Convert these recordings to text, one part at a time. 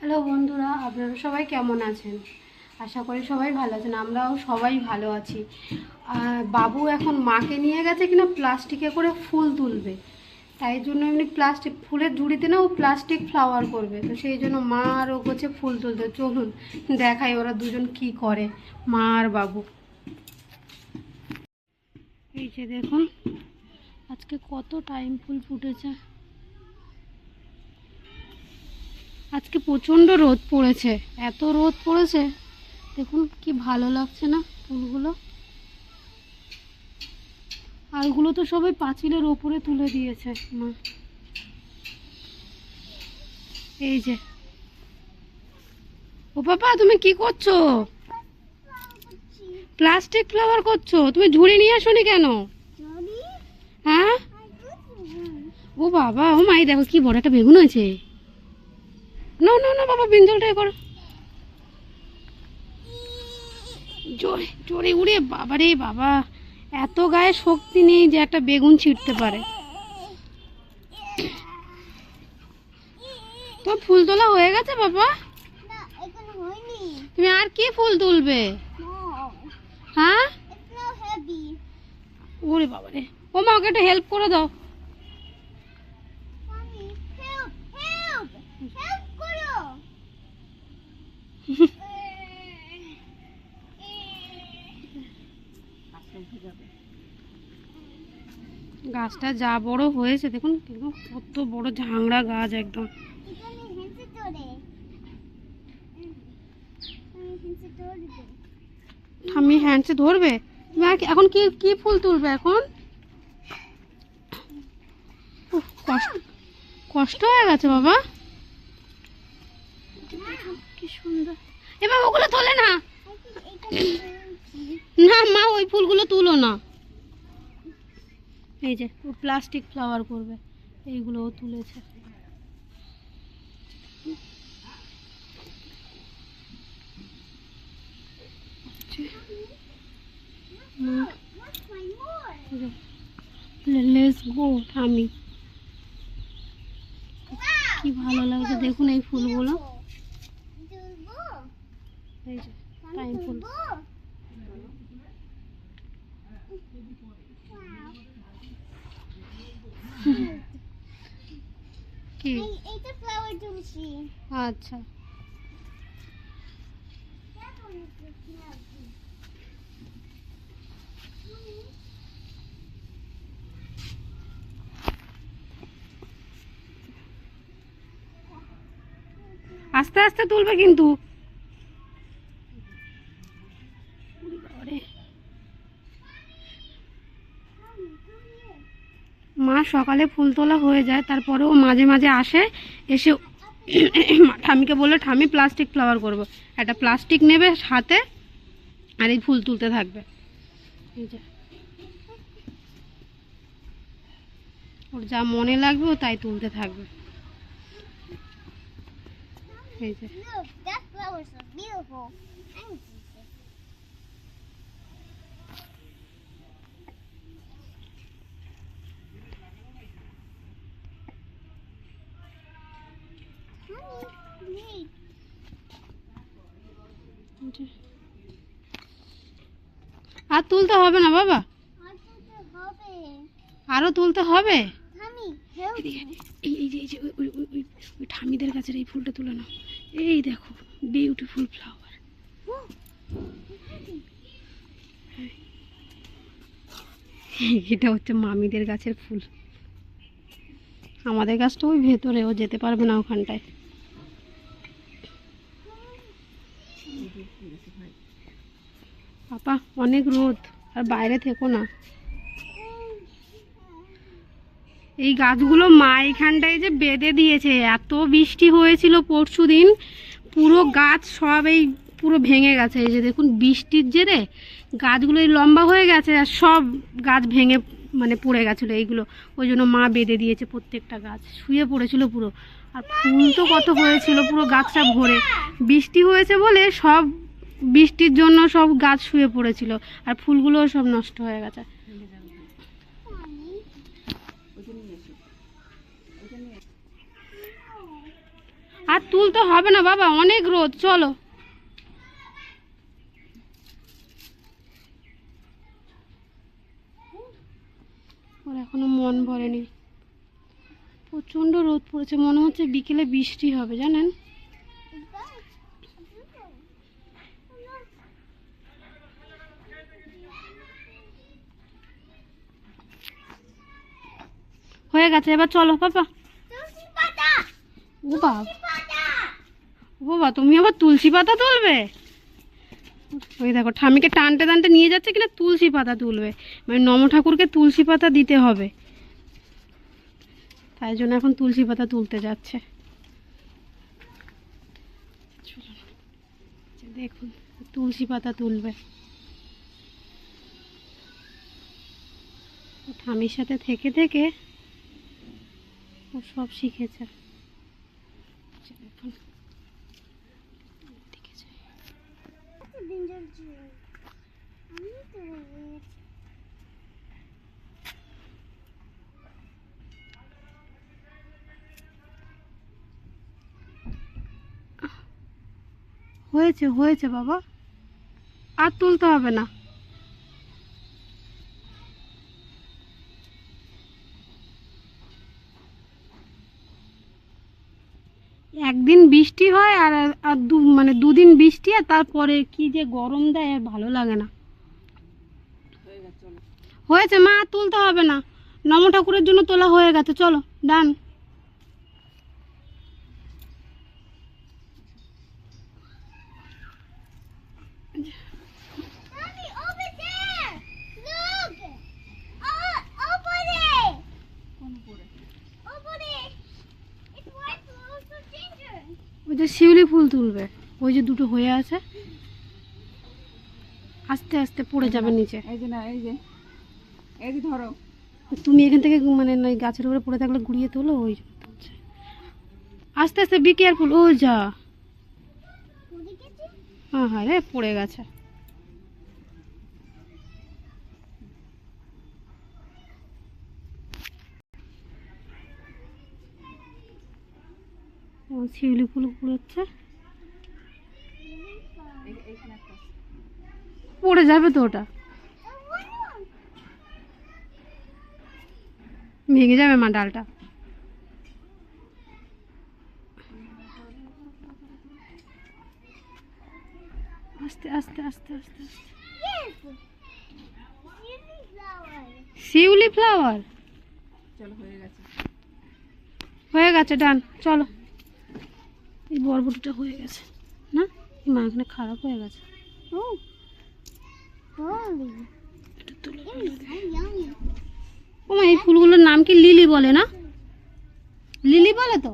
Hello বন্ধুরা, আপনারা সবাই কেমন আছেন? আশা করি সবাই ভালো আছেন। আমরাও সবাই ভালো আছি। বাবু এখন মাকে নিয়ে গেছে কিনা প্লাস্টিকে করে ফুল তুলবে, তাই জন্য এমনি প্লাস্টিক ফুলের ঝুড়িতে না ও প্লাস্টিক ফ্লাওয়ার করবে, তো সেই জন্য মা আর ও করছে ফুল তুলতে। চলুন দেখাই ওরা দুজন কি করে, মা আর বাবু। এই যে দেখুন আজকে কত টাইম ফুল ফুটেছে। আজকে প্রচণ্ড রোদ পড়েছে, এত রোদ পড়েছে দেখুন কি ভালো লাগছে না ফুলগুলো। আর ওগুলো তো সবাই পাঁচিলের ওপরে তুলে দিয়েছে মা। এই যে, ও বাবা তুমি কি করছো? প্লাস্টিক ফ্লাওয়ার করছো? তুমি ঝুড়ি নিয়ে আসোনি কেন? হ্যাঁ, ও বাবা, ও মাই দেখো কি বড় একটা বেগুন হয়েছে। না না না বাবা, বিন্দুলটা করো জোরে জোরে উড়ে। বাবা রে বাবা, এত গায়ে শক্তি নেই যে একটা বেগুন ছিঁড়তে পারে। তো ফুল তোলা হয়ে গেছে বাবা? তুমি আর কি ফুল তুলবে? হ্যাঁ, ওরে বাবা রে, ও মা ওকে একটা হেল্প করে দাও। গাছটা যা বড় হয়েছে দেখুন, কত বড় ঝাংড়া গাছ একদম। আমি হ্যান্ডসে ধরবে? তুমি এখন কি কি ফুল তুলবে এখন? কষ্ট কষ্ট হয়ে গেছে বাবা। কি সুন্দর। এবার ওগুলো তোলে না, না মা ওই ফুলগুলো তুলো না। এই যে ও প্লাস্টিক ফ্লাওয়ার করবে, এইগুলোও তুলেছে। লেটস গো ঠামি। কি ভালো লাগছে দেখুন এই ফুলগুলো। এই যে টাইম ফুল। কি? আচ্ছা, আস্তে আস্তে তুলবে কিন্তু। মা সকালে ফুল তোলা হয়ে যায়, তারপরেও মাঝে মাঝে আসে, এসে ঠামিকে বলে ঠামি প্লাস্টিক ফ্লাওয়ার করবো। একটা প্লাস্টিক নেবে হাতে আর এই ফুল তুলতে থাকবে। এই যে ওর যা মনে লাগবে ও তাই তুলতে থাকবে। এই যে আর তুলতে হবে না বাবা, আরো তুলতে হবে। ওই ঠামিদের কাছের এই ফুলটা তুলে নাও। এই দেখো বিউটিফুল ফ্লাওয়ার। এটা হচ্ছে মামিদের গাছের ফুল। আমাদের গাছটা ওই ভেতরে, ও যেতে পারবে না ওখানটায়। পাপা অনেক রোদ, আর বাইরে থেকো না। এই গাছগুলো মা এখানটায় যে বেঁধে দিয়েছে, এত বৃষ্টি হয়েছিল পরশু দিন, পুরো গাছ সব এই পুরো ভেঙে গেছে। এই যে দেখুন বৃষ্টির জেরে গাছগুলো লম্বা হয়ে গেছে আর সব গাছ ভেঙে মানে পড়ে গেছিলো এইগুলো। ওই জন্য মা বেঁধে দিয়েছে, প্রত্যেকটা গাছ শুয়ে পড়েছিল পুরো। আর ফুল তো কত হয়েছিল, পুরো গাছটা ভরে। বৃষ্টি হয়েছে বলে সব, বৃষ্টির জন্য সব গাছ শুয়ে পড়েছিল আর ফুলগুলোও সব নষ্ট হয়ে গেছে। আর তুলতে হবে না বাবা, অনেক রোদ, চলো। ওর এখনো মন ভরেনি, প্রচন্ড রোদ পড়েছে, মনে হচ্ছে বিকেলে বৃষ্টি হবে জানেন। হয়ে গেছে, এবার চলো বাবা। ও বাবা, ও বাবা, তুমি আবার তুলসী পাতা তুলবে? ওই দেখো ঠামিকে টানতে টানতে নিয়ে যাচ্ছে কিনা তুলসী পাতা তুলবে, মানে নম ঠাকুরকে তুলসী পাতা দিতে হবে, তাই জন্য এখন তুলসী পাতা তুলতে যাচ্ছে। দেখুন তুলসী পাতা তুলবে, ঠামির সাথে থেকে থেকে ও সব শিখেছে। দেখুন হয়েছে হয়েছে বাবা, আর তুলতে হবে না। একদিন বৃষ্টি হয় আর আর মানে দুদিন বৃষ্টি, আর তারপরে কি যে গরম দেয়, আর ভালো লাগে না। হয়েছে মা, আর তুলতে হবে না, নম ঠাকুরের জন্য তোলা হয়ে গেছে, চলো ডান। ওই যে শিউলি ফুল তুলবে, ওই যে দুটো হয়ে আছে, আস্তে আস্তে পড়ে যাবে নিচে। এই যে না, এই যে এই যে ধরো, তুমি এখান থেকে মানে গাছের উপরে পড়ে থাকলে ঘুরিয়ে তোলো, ওই আস্তে আস্তে, বি কেয়ারফুল। ও যা, হ্যাঁ হ্যাঁ রে, পড়ে গেছে। শিউলি ফুল কুড়োচ্ছে, পড়ে যাবে তো, ওটা ভেঙে যাবে মা ডালটা। আস্তে আস্তে আস্তে আস্তে আস্তে। শিউলি ফ্লাওয়ার, চলো হয়ে গেছে, হয়ে গেছে ডান, চলো। এই বরবটিটা হয়ে গেছে না, মা এখানে খারাপ হয়ে গেছে। ও মা, এই ফুলগুলোর নাম কি লিলি বলে না? লিলি বলে তো,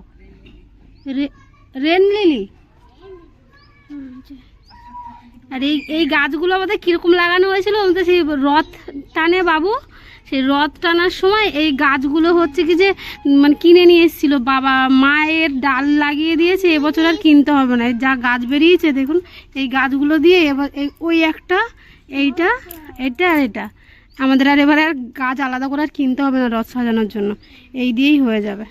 রেন লিলি। আর এই গাছগুলো আমাদের কিরকম লাগানো হয়েছিল, আমাদের সেই রথ টানে বাবু, সেই রথ টানার সময় এই গাছগুলো হচ্ছে কি যে মানে কিনে নিয়ে এসেছিল বাবা, মায়ের ডাল লাগিয়ে দিয়েছে, এবছর আর কিনতে হবে না, যা গাছ বেরিয়েছে দেখুন, এই গাছগুলো দিয়ে এবার ওই একটা, এইটা, এটা আর এটা, আমাদের আর এবার আর গাছ আলাদা করে আর কিনতে হবে না রথ সাজানোর জন্য, এই দিয়েই হয়ে যাবে।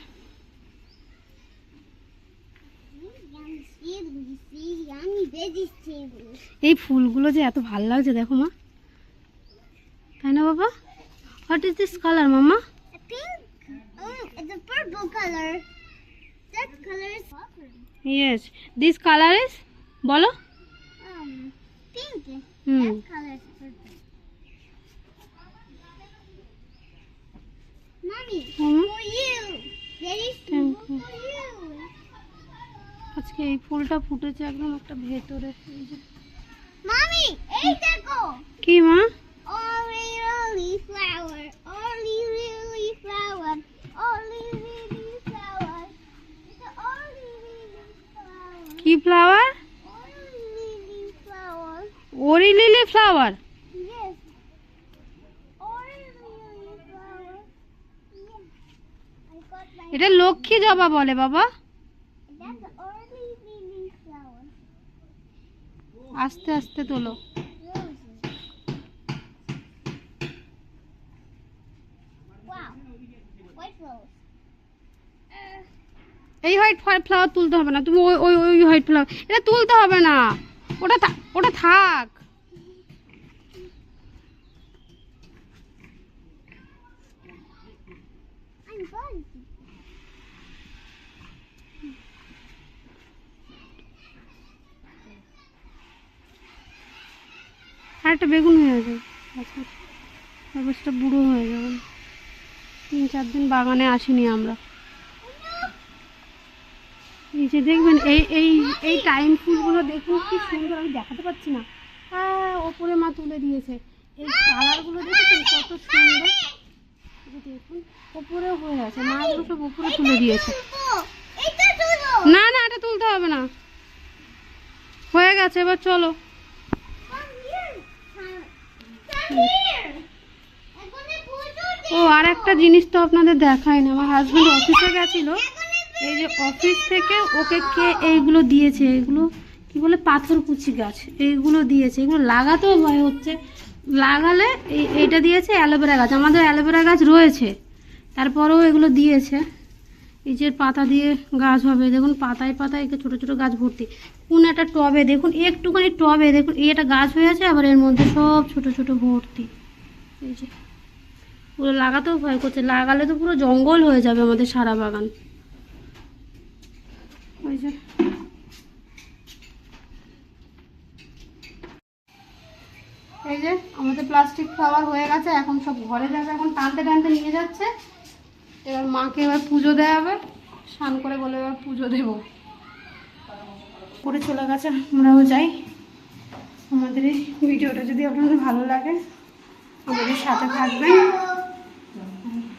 এই ফুলগুলো যে এত ভালো লাগছে দেখো মা, তাই না বাবা? What is this colour mamma? Pink. Oh, it's a purple color. That color is purple. Yes, this colour is, বলো। Pink. Hmm. That color is purple. Mommy, Hmm? for you. That is Thank you. for you. আজকে এই ফুলটা ফুটেছে একদম একটা ভেতরে, এই যে। Mommy, hey, দেখো. কি মা? Only lily flower. Only lily flower. Only lily flower. It's a only lily flower. কি ফ্লাওয়ার? Only lily flower. ওরি lily flower. Yes. Only lily flower. Yes. I got my. এটা লক্ষ্মী জবা বলে বাবা। That's the only lily flower. আস্তে আস্তে তোলো। Roses. Wow. White rose. এই হোয়াইট ফ্লাওয়ার তুলতে হবে না, তুমি ওই ওই ওই হোয়াইট ফ্লাওয়ার এটা তুলতে হবে না, ওটা থাক। I'm going. আর একটা বেগুন হয়ে যাবে, আচ্ছা অবস্থা বুড়ো হয়ে যাবে। 3-4 দিন বাগানে আসিনি আমরা। এই যে দেখবেন এই এই এই টাইম ফুলগুলো দেখুন কি সুন্দর, আমি দেখাতে পাচ্ছি না, ওপরে মা তুলে দিয়েছে। এই কালারগুলো দেখেছেন কত সুন্দর, দেখুন ওপরেও হয়ে আছে, মাগুলো সব উপরে তুলে দিয়েছে। এটা তুলো। না না এটা তুলতে হবে না, হয়ে গেছে, এবার চলো। Come here. Come here. এখানে পুজো ও আর একটা জিনিস তো আপনাদের দেখায় না, আমার হাজব্যান্ড অফিসে গেছিল, এই যে অফিস থেকে ওকে কে এইগুলো দিয়েছে, এগুলো কি বলে পাথরকুচি গাছ, এইগুলো দিয়েছে, এগুলো লাগাতেও ভয় হচ্ছে, লাগালে এইটা দিয়েছে অ্যালোভেরা গাছ, আমাদের অ্যালোভেরা গাছ রয়েছে, তারপরেও এগুলো দিয়েছে। এই যে পাতা দিয়ে গাছ হবে, দেখুন পাতায় পাতায় ছোটো ছোটো গাছ ভর্তি, কোন একটা টবে দেখুন, একটুখানি টবে দেখুন এই একটা গাছ হয়ে আছে, আবার এর মধ্যে সব ছোটো ছোটো ভর্তি। এই যে পুরো লাগাতেও ভয় করছে, লাগালে তো পুরো জঙ্গল হয়ে যাবে আমাদের সারা বাগান। ওই যে এই যে আমাদের প্লাস্টিক ফ্লাওয়ার হয়ে গেছে, এখন সব ঘরে যাবে, এখন টানতে টানতে নিয়ে যাচ্ছে। এবার মাকে এবার পুজো দেওয়া হবে, স্নান করে বলে এবার পুজো দেবো করে চলে গেছে, আমরাও যাই। আমাদের এই ভিডিওটা যদি আপনাদের ভালো লাগে আমাদের সাথে থাকবেন।